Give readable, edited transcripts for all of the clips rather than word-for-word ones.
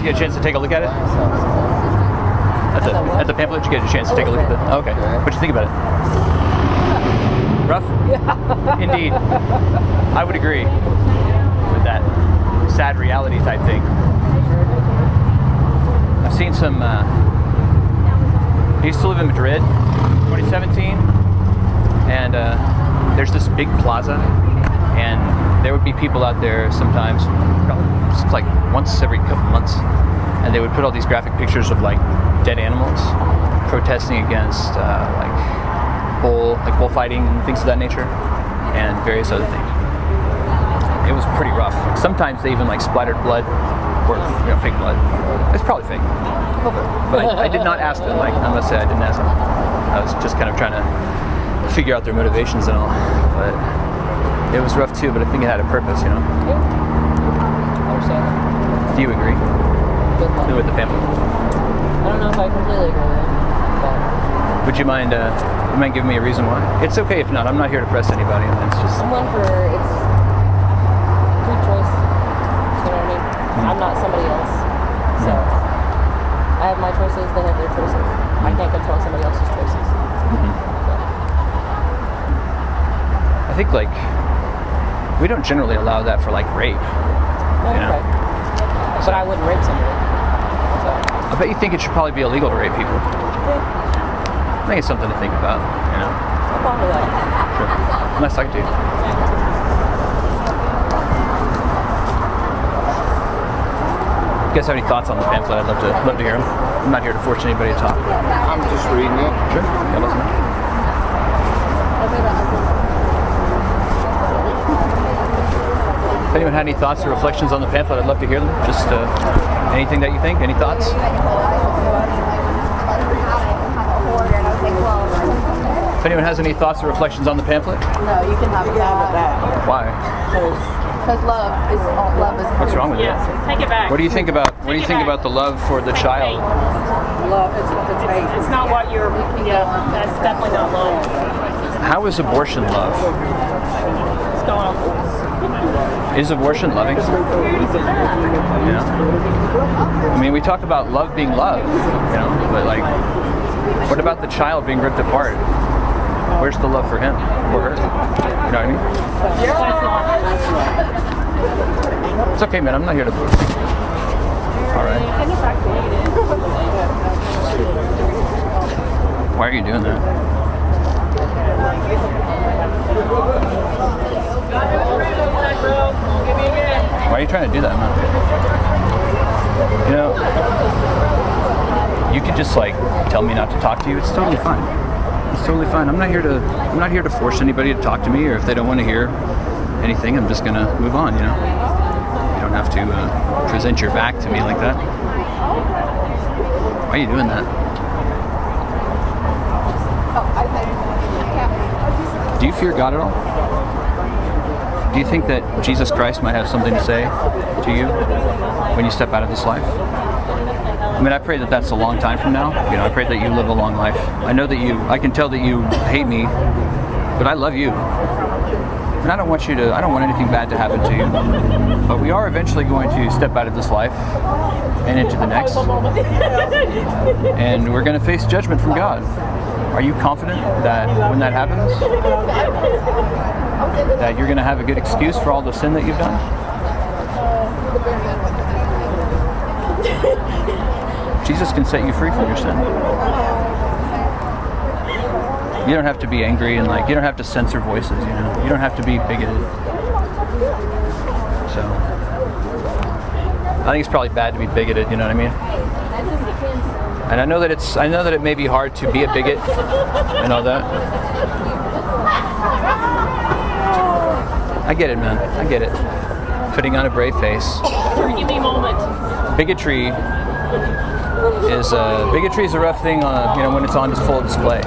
get a chance to take a look at it? At the pamphlet, did you get a chance to take a look at it? Okay. What'd you think about it? Rough? Yeah. Indeed. I would agree with that sad reality type thing. I've seen some, I used to live in Madrid, 2017, and there's this big plaza, and there would be people out there sometimes, just like once every couple months, and they would put all these graphic pictures of like dead animals protesting against bullfighting and things of that nature, and various other things. It was pretty rough. Sometimes they even like splattered blood, or fake blood. It's probably fake. But I did not ask them. Like, I must say, I didn't ask them. I was just kind of trying to figure out their motivations and all. But it was rough too. But I think it had a purpose, you know. Do you agree with the pamphlet? I don't know if I completely agree with it. Would you mind giving me a reason why? It's okay if not. I'm not here to press anybody. It's just. I'm one for it's free choice. You know what I mean? I'm not somebody else. So I have my choices. They have their choices. I can't control somebody else's choices. I think we don't generally allow that for like rape. You know? But I wouldn't rape somebody. So. I bet you think it should probably be illegal to rape people. I think it's something to think about, you know. I'm fond of that. Sure. Unless I do. You guys have any thoughts on the pamphlet? I'd love to hear them. I'm not here to force anybody to talk. I'm just reading it. Sure. Yeah, listen. If anyone had any thoughts or reflections on the pamphlet, I'd love to hear them. Just anything that you think. Any thoughts? If anyone has any thoughts or reflections on the pamphlet? No, you can have that. Why? Because love is What's wrong with it? Take it back. What do you think about the love for the child? love. It's not what you're. Yeah, that's definitely not love. How is abortion love? What's going on? Is abortion loving? Yeah. I mean, we talk about love being love, you know, but like, what about the child being ripped apart? Where's the love for him or her? You know what I mean? It's okay, man. I'm not here to. All right. Why are you doing that? Why are you trying to do that, man? You know, you could just like tell me not to talk to you. It's totally fine. It's totally fine. I'm not here to force anybody to talk to me, or if they don't want to hear anything, I'm just gonna move on. You know, you don't have to present your back to me like that. Why are you doing that? Do you fear God at all? Do you think that Jesus Christ might have something to say to you when you step out of this life? I mean, I pray that that's a long time from now. You know, I pray that you live a long life. I know that I can tell that you hate me, but I love you. And I don't want anything bad to happen to you. But we are eventually going to step out of this life and into the next. And we're going to face judgment from God. Are you confident that when that happens, that you're going to have a good excuse for all the sin that you've done? Jesus can set you free from your sin. You don't have to be angry and you don't have to censor voices, you know. You don't have to be bigoted. So, I think it's probably bad to be bigoted, you know what I mean? And I know that it may be hard to be a bigot and all that. I get it, man. I get it. Putting on a brave face. Give me a moment. Bigotry is a rough thing, when it's on full display.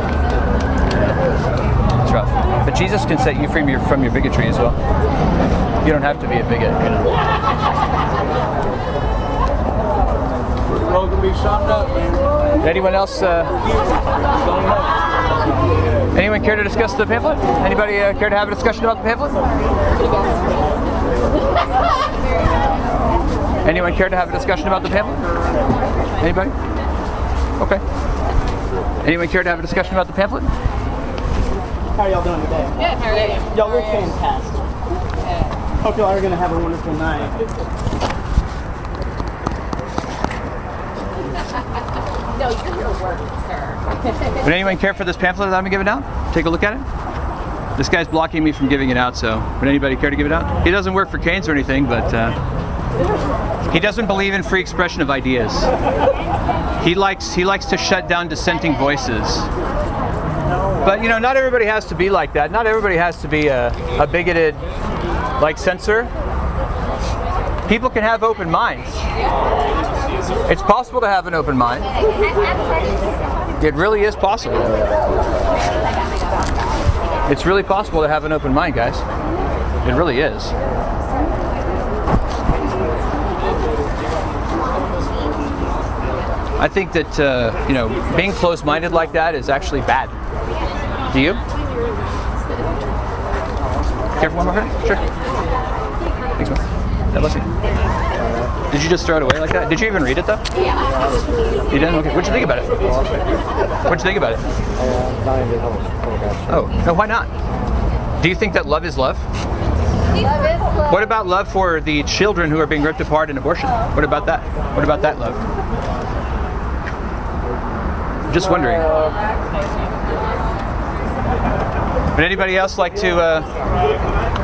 It's rough. But Jesus can set you free from your bigotry as well. You don't have to be a bigot, you know. Road can be summed up, man. Anyone else? Anyone care to discuss the pamphlet? Anybody care to have a discussion about the pamphlet? Anyone care to have a discussion about the pamphlet? Anybody? Okay. Anyone care to have a discussion about the pamphlet? How are y'all doing today? Good. How are you? Y'all look fantastic. Hope y'all are going to have a wonderful night. No, you're your work, sir. Would anyone care for this pamphlet that I'm giving out? Take a look at it. This guy's blocking me from giving it out, so would anybody care to give it out? He doesn't work for Cain's or anything, but he doesn't believe in free expression of ideas. He likes to shut down dissenting voices. But you know, not everybody has to be like that. Not everybody has to be a bigoted, like, censor. People can have open minds. It's possible to have an open mind. It really is possible. It's really possible to have an open mind, guys. It really is. I think that you know, being closed-minded like that is actually bad. Do you? Care for one more? Sure. Thanks, man. God bless you. Did you just throw it away like that? Did you even read it though? Yeah. You didn't? Okay. What'd you think about it? What'd you think about it? Oh, no, why not? Do you think that love is love? What about love for the children who are being ripped apart in abortion? What about that? What about that love? Just wondering. Would anybody else like to,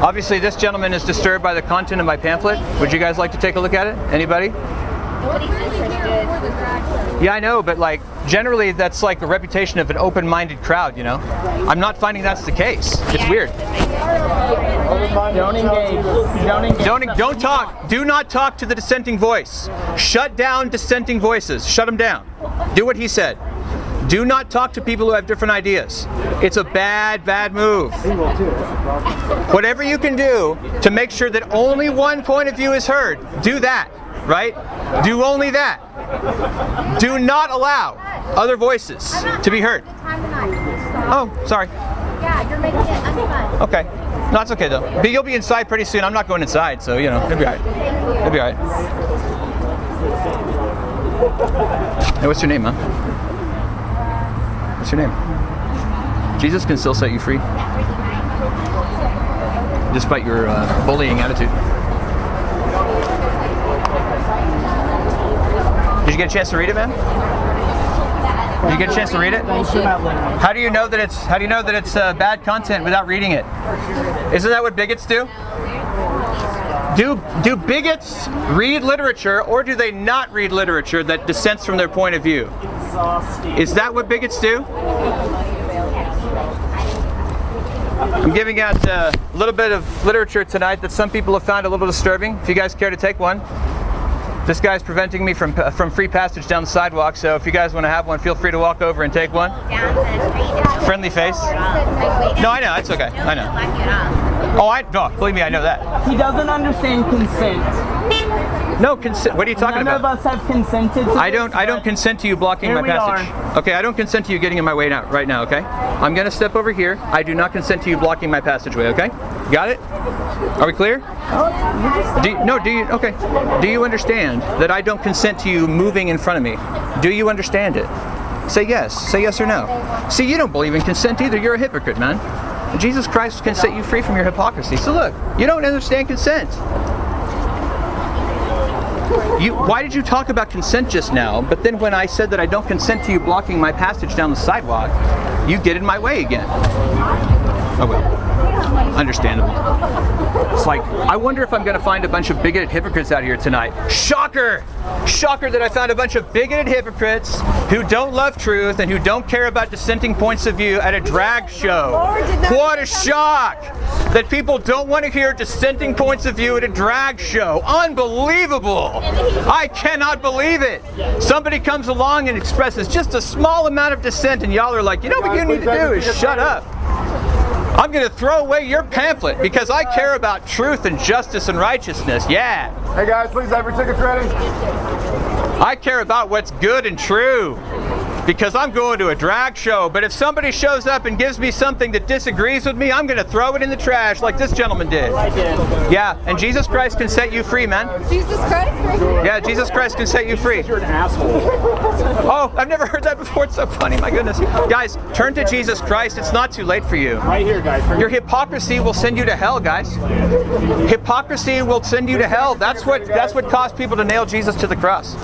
obviously this gentleman is disturbed by the content of my pamphlet. Would you guys like to take a look at it? Anybody? Nobody's interested. Yeah, I know, but like, generally that's like the reputation of an open-minded crowd, you know? I'm not finding that's the case. It's weird. Don't engage. Don't engage. Don't talk. Do not talk to the dissenting voice. Shut down dissenting voices. Shut them down. Do what he said. Do not talk to people who have different ideas. It's a bad, bad move. Whatever you can do to make sure that only one point of view is heard, do that, right? Do only that. Do not allow other voices to be heard. Oh, sorry. Yeah, you're making it unfun. Okay. No, it's okay though. But you'll be inside pretty soon. I'm not going inside, so you know, it'll be alright. It'll be alright. Hey, what's your name, huh? What's your name? Jesus can still set you free, despite your bullying attitude. Did you get a chance to read it, man? Did you get a chance to read it? How do you know that it's bad content without reading it? Isn't that what bigots do? Do bigots read literature, or do they not read literature that dissents from their point of view? Is that what bigots do? I'm giving out a little bit of literature tonight that some people have found a little disturbing. If you guys care to take one. This guy's preventing me from free passage down the sidewalk, so if you guys want to have one, feel free to walk over and take one. Friendly face. No, I know, it's okay. I know. Oh, believe me, I know that. He doesn't understand consent. No consent. What are you talking about? None of us have consented to I don't consent to you blocking my passage. Okay, I don't consent to you getting in my way now, right now, okay? I'm going to step over here. I do not consent to you blocking my passageway, okay? Got it? Are we clear? Do you understand that I don't consent to you moving in front of me? Do you understand it? Say yes. Say yes or no. See, you don't believe in consent either. You're a hypocrite, man. Jesus Christ can set you free from your hypocrisy. So look, you don't understand consent. Why did you talk about consent just now, but then when I said that I don't consent to you blocking my passage down the sidewalk, you get in my way again? Oh well, understandable. It's like, I wonder if I'm going to find a bunch of bigoted hypocrites out here tonight. Shocker! Shocker that I found a bunch of bigoted hypocrites who don't love truth and who don't care about dissenting points of view at a drag show. What a shock! That people don't want to hear dissenting points of view at a drag show. Unbelievable! I cannot believe it! Somebody comes along and expresses just a small amount of dissent and y'all are like, you know what you need to do is shut up. I'm going to throw away your pamphlet because I care about truth and justice and righteousness. Yeah. Hey guys, please have your tickets ready. I care about what's good and true. because I'm going to a drag show. But if somebody shows up and gives me something that disagrees with me, I'm going to throw it in the trash like this gentleman did. I did. Yeah, and Jesus Christ can set you free, man. Jesus Christ? Yeah, Jesus Christ can set you free. You're an asshole. Oh, I've never heard that before. It's so funny. My goodness. Guys, turn to Jesus Christ. It's not too late for you. Right here, guys. Your hypocrisy will send you to hell, guys. Hypocrisy will send you to hell. That's what caused people to nail Jesus to the cross.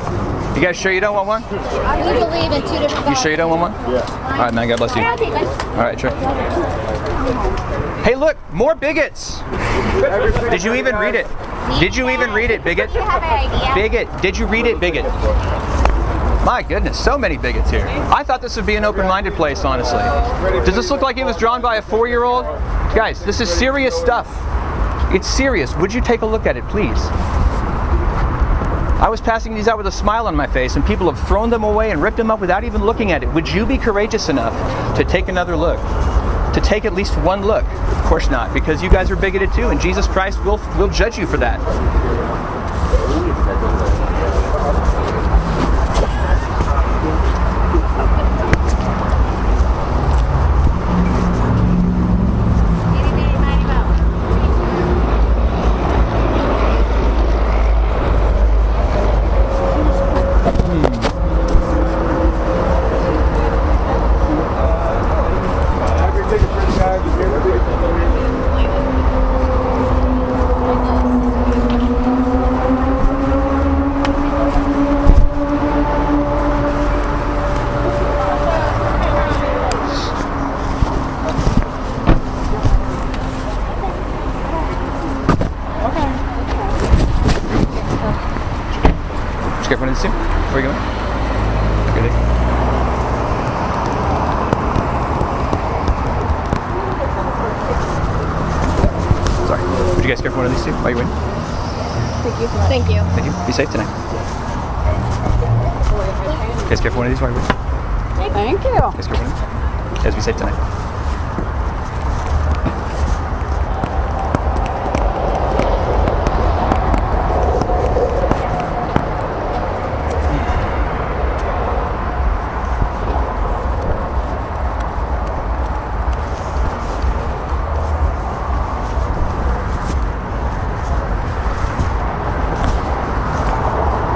You guys sure you don't want one? We believe in two different You gods. sure you don't want one? Yeah. All right, man. God bless you. Yeah, okay, bye. All right, sure. Hey, look, more bigots. Did you even read it? Did you even read it, bigot? You have an idea. Bigot. Did you read it, bigot? My goodness, so many bigots here. I thought this would be an open-minded place, honestly. Does this look like it was drawn by a 4-year-old? Guys, this is serious stuff. It's serious. Would you take a look at it, please? I was passing these out with a smile on my face, and people have thrown them away and ripped them up without even looking at it. Would you be courageous enough to take another look? To take at least one look? Of course not, because you guys are bigoted too, and Jesus Christ will judge you for that. Did you get one of these two? Where are you going? Good day. Sorry. Would you guys care for one of these two while you're waiting? Thank you. Thank you. Be safe tonight. You guys care for one of these while you're waiting? Thank you. You guys care for one of these? You guys be safe tonight.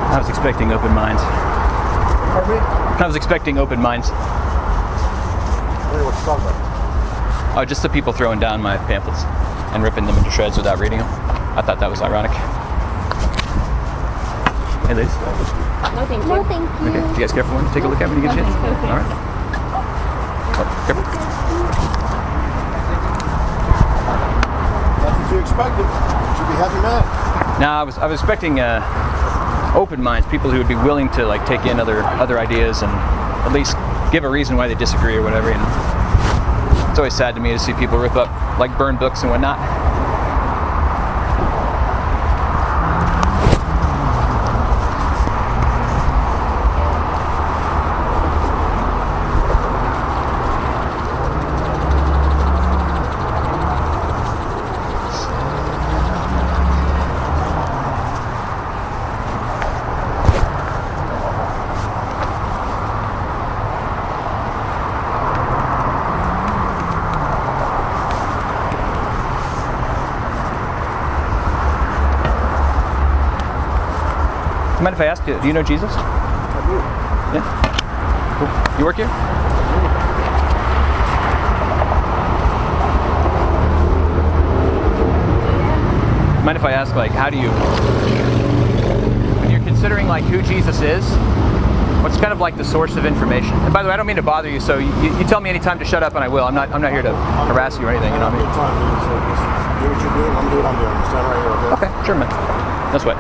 I was expecting open minds. I was expecting open minds. Oh, just the people throwing down my pamphlets and ripping them into shreds without reading them. I thought that was ironic. Hey, ladies. No, thank you. No, thank you. Okay, do you guys care for one? Take a look at it when you get a chance. All right. Oh, careful. That's what you expected. Should be happy man. No, I was expecting open minds, people who would be willing to like take in other ideas and at least give a reason why they disagree or whatever. And it's always sad to me to see people rip up like burned books and whatnot. Mind if I ask you, do you know Jesus? I do. Yeah? Cool. You work here? Mind if I ask, like, how do you, when you're considering, like, who Jesus is, what's kind of like the source of information? And by the way, I don't mean to bother you, so you tell me anytime to shut up and I will. I'm not here to harass you or anything, you know what I mean? Time, man. So just do what you're doing. I'm doing what I'm doing. Stand right here, okay? Okay, sure, man. No sweat.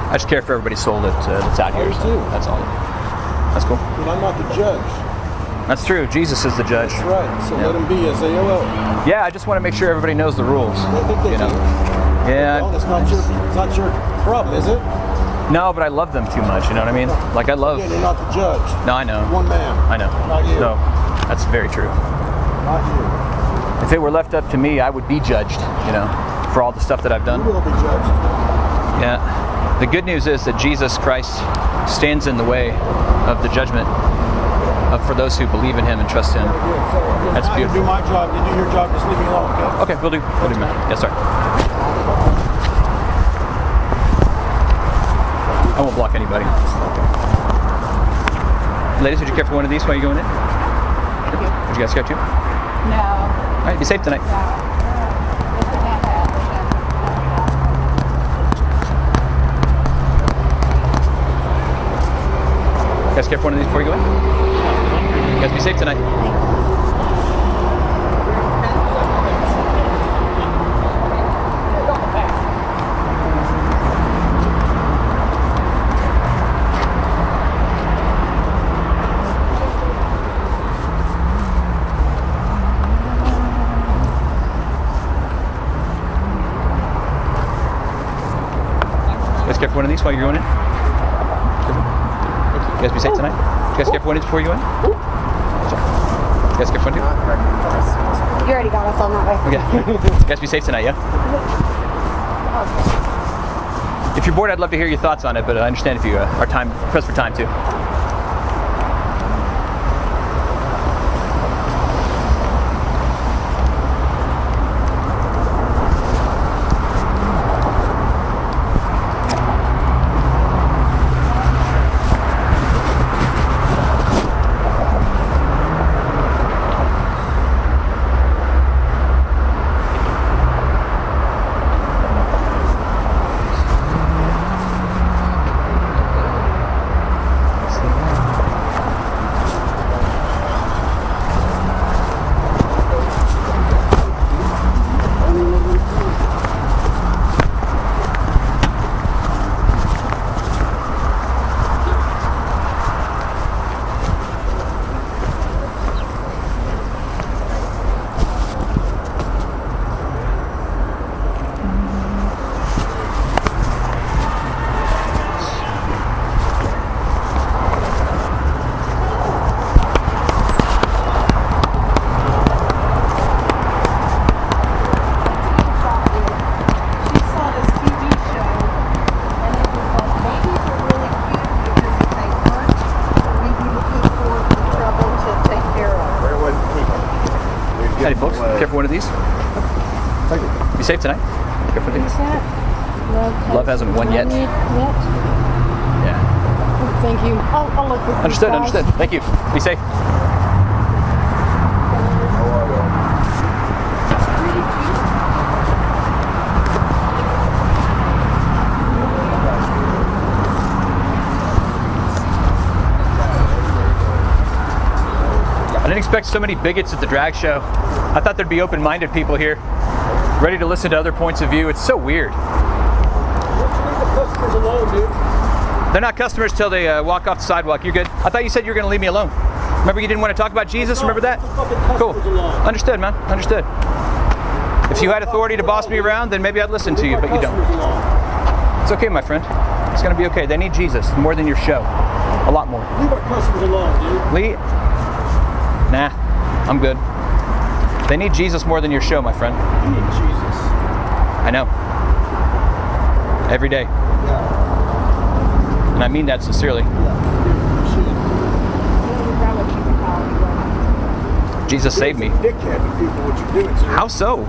I just care for everybody's soul that's out here. do too. That's all. That's cool. But I'm not the judge. That's true. Jesus is the judge. That's right. So let him be as they will. Yeah, I just want to make sure everybody knows the rules. I think they You know? do. Yeah. Well, it's not your problem, is it? No, but I love them too much. You know what I mean? Like I love. Again, you're not the judge. No, I know. One man. I know. Not you. No, that's very true. Not you. If it were left up to me, I would be judged, for all the stuff that I've done. You will be judged. Yeah. The good news is that Jesus Christ stands in the way of the judgment for those who believe in Him and trust Him. That's I can do beautiful. my job. You do your job. Just leave me alone, okay? Okay, we'll do, man. Yes, sir. I won't block anybody. Ladies, would you care for one of these while you're going in? Would you guys care too? No. All right, be safe tonight. You guys care for one of these before you go in? You guys be safe tonight. You guys care for one of these while you're going in? You guys be safe tonight? You guys care for one of these before you go in? Sorry. You guys care for one too? You already got us on that way. Okay. You guys be safe tonight, yeah? If you're bored, I'd love to hear your thoughts on it, but I understand if you are pressed for time too. Howdy, folks. Care for one of these? Thank you. Be safe tonight. Care for these? Love hasn't won yet. Yeah. Thank you. I'll look with Understood, understood. Thank you. Be safe. I didn't expect so many bigots at the drag show. I thought there'd be open-minded people here, ready to listen to other points of view. It's so weird. Customers alone, dude. They're not customers till they walk off the sidewalk. You're good. I thought you said you were going to leave me alone. Remember you didn't want to talk about Jesus? Remember that? Cool. Understood, man. Understood. If you had authority to boss me around, then maybe I'd listen to you, but you don't. It's okay, my friend. It's going to be okay. They need Jesus more than your show. A lot more. Leave our customers alone, dude. Lee? Nah, I'm good. They need Jesus more than your show, my friend. You need Jesus. I know. Every day. Yeah. And I mean that sincerely. Jesus saved me. Dickhead to people, what you're doing to them. How so?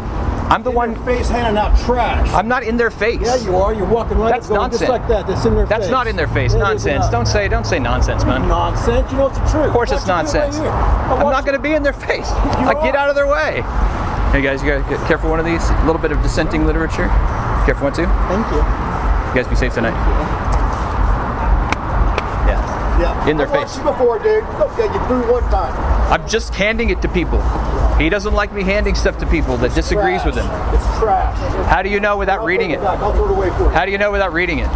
I'm the one. In their face handing out trash. I'm not in their face. Yeah, you are. You're walking right That's up going nonsense. just like that. That's in their face. That's not in their face. It is Nonsense. not. Don't say nonsense, man. Nonsense. You know it's the truth. Of course it's nonsense. I'm not going to be in their face. Like, get out of their way. Hey guys, you guys care for one of these? A little bit of dissenting literature. Care for one too? Thank you. You guys be safe tonight. Yeah. Yeah. In their I've face. watched you before, dude. Okay, you threw one time. I'm just handing it to people. He doesn't like me handing stuff to people that disagrees with him. It's trash. How do you know without reading it? I'll throw it away for you. How do you know without reading it?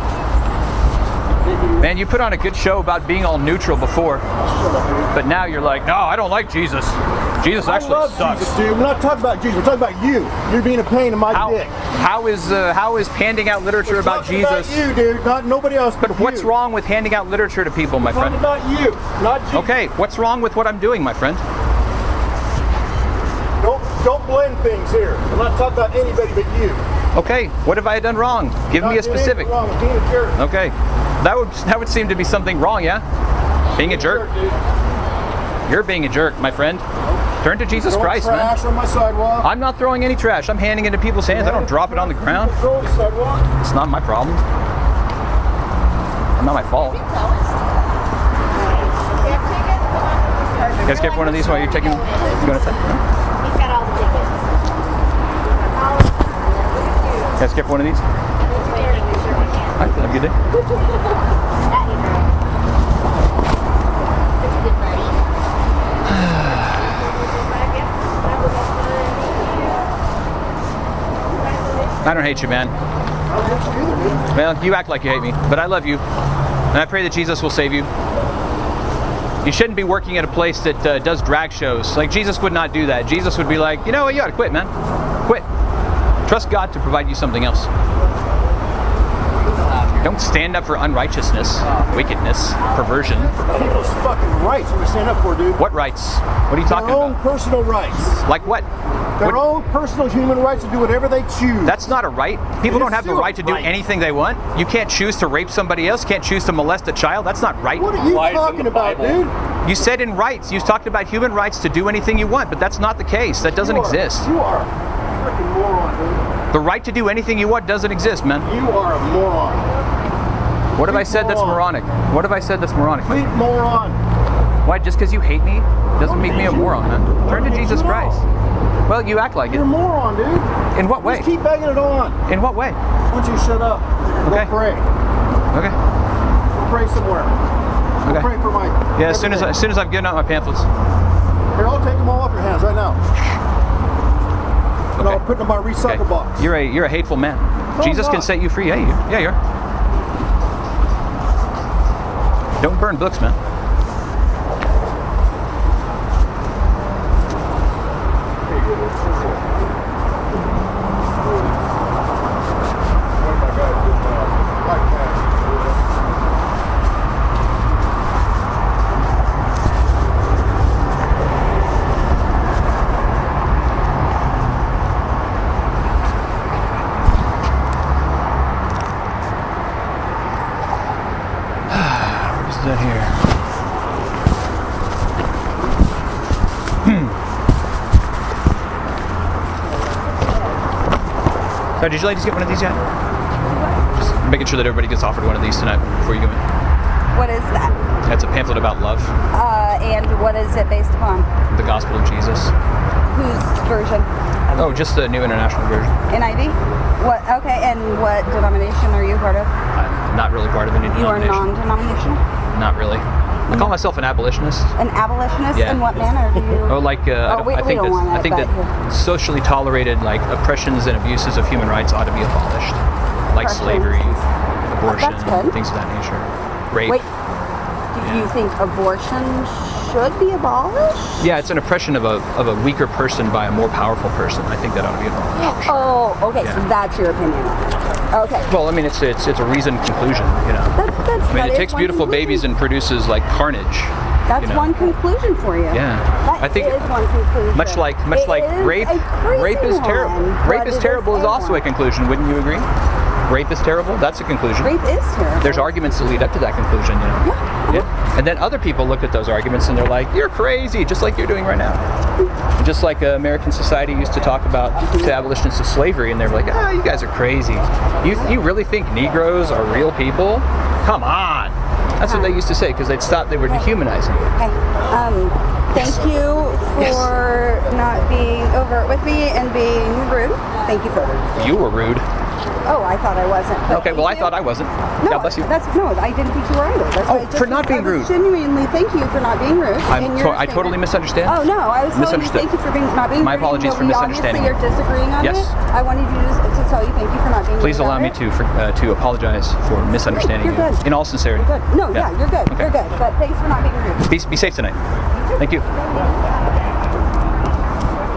Man, you put on a good show about being all neutral before, but now you're like, no, I don't like Jesus. Jesus actually I love sucks. Jesus, dude. We're not talking about Jesus. We're talking about you. You're being a pain in my dick. How is handing out literature about Talking Jesus? About you, dude. Not nobody else. But what's you. wrong with handing out literature to people, my Talking friend? about you, not Jesus. Okay, what's wrong with what I'm doing, my friend? Nope. don't blend things here. I'm not talking about anybody but you. Okay, what have I done wrong? Give me a specific. Wrong with being a jerk. Okay, that would seem to be something wrong, yeah? Being a jerk. You're being a jerk, my friend. Turn to Jesus Christ, man. Trash on my sidewalk. I'm not throwing any trash. I'm handing it into people's hands. I don't drop it on the ground. Throw the sidewalk. It's not my problem. Not my fault. You guys care for one of these while you're taking? You going to take? He's got all the tickets. You guys care for one of these? All right, have a good day. It's a good party. I don't hate you, man. Well, you act like you hate me, but I love you. And I pray that Jesus will save you. You shouldn't be working at a place that does drag shows. Like, Jesus would not do that. Jesus would be like, you know what, you ought to quit, man. Quit. Trust God to provide you something else. Don't stand up for unrighteousness, wickedness, perversion. People's fucking rights we stand up for, dude. What rights? What are you talking Their own about? personal rights. Like what? Their own personal human rights to do whatever they choose. That's not a right. People don't have the still right to do right. anything they want. You can't choose to rape somebody else. Can't choose to molest a child. That's not right. What are you talking about, dude? You said in rights. You talked about human rights to do anything you want, but that's not the case. That doesn't exist. You are a freaking moron, dude. The right to do anything you want doesn't exist, man. You are a moron. What have I said that's moronic? What have I said that's moronic? Complete moron. Why? Just because you hate me doesn't make me a moron, man. Turn to Jesus Christ. Well, you act like it. You're a moron, dude. In what way? Just keep banging it on. In what way? Why don't you shut up? Okay. Go pray. Okay. Go pray somewhere. Go Okay. pray for my. Yeah. As soon as I've given out my pamphlets. Here, I'll take them all off your hands right now. And I'll put them in my recycle box. You're a hateful man. No, Jesus I'm can not. set you free. Yeah, you are. Don't burn books, man. That here. So did you ladies get one of these yet? Just making sure that everybody gets offered one of these tonight before you go in. What is that? That's a pamphlet about love, And what is it based upon? the gospel of Jesus. Whose version? Oh, just the New International Version. NIV? What? Okay, and what denomination are you part of? I'm not really part of any You are denomination. non-denominational? Not really. I call myself an abolitionist. An abolitionist? Yeah. In what manner do you? Oh, like we I think don't want I think that socially tolerated like oppressions and abuses of human rights ought to be abolished, like slavery, abortion, that's good. things of that nature, rape. Wait, do you think abortion should be abolished? Yeah, it's an oppression of a weaker person by a more powerful person. I think that ought to be abolished. Oh, okay, Yeah. so that's your opinion on it. Okay. Well, I mean, it's a reasoned conclusion, you know. I mean, it takes beautiful babies and produces like carnage. That's one conclusion for you. Yeah. That I think is one conclusion. much like It is rape. a crazy Rape is terrible. one, Rape but is it terrible is a also a one. conclusion. Wouldn't you agree? Rape is terrible. That's a conclusion. Rape is terrible. There's arguments that lead up to that conclusion, you know. Yeah. And then other people look at those arguments and they're like, "You're crazy," just like you're doing right now. Just like American society used to talk about to abolitionists of slavery, and they're like, "Ah, you guys are crazy. You really think Negroes are real people? Come on." That's what they used to say because they'd stop. They were dehumanizing. Okay. Thank you for not being overt with me and being rude. Thank you for that. You were rude. Oh, I thought I wasn't. but Okay, well, I thank you. thought I wasn't. No, God bless you. No, I didn't think you were either. That's Oh, why I just for not being I was rude. Genuinely, thank you for not being rude. in your I totally statement. misunderstand. Oh no, I was telling you Misunderstood. thank you for not being My rude. apologies even for though misunderstanding Obviously, you're disagreeing on Yes. it. I wanted you to tell you thank you for not being Please rude allow on me it. to apologize for misunderstanding You're you. good. In all sincerity. You're good. No, Yeah. yeah, you're good. Okay. You're good. But thanks for not being rude. Be safe tonight. Thank you.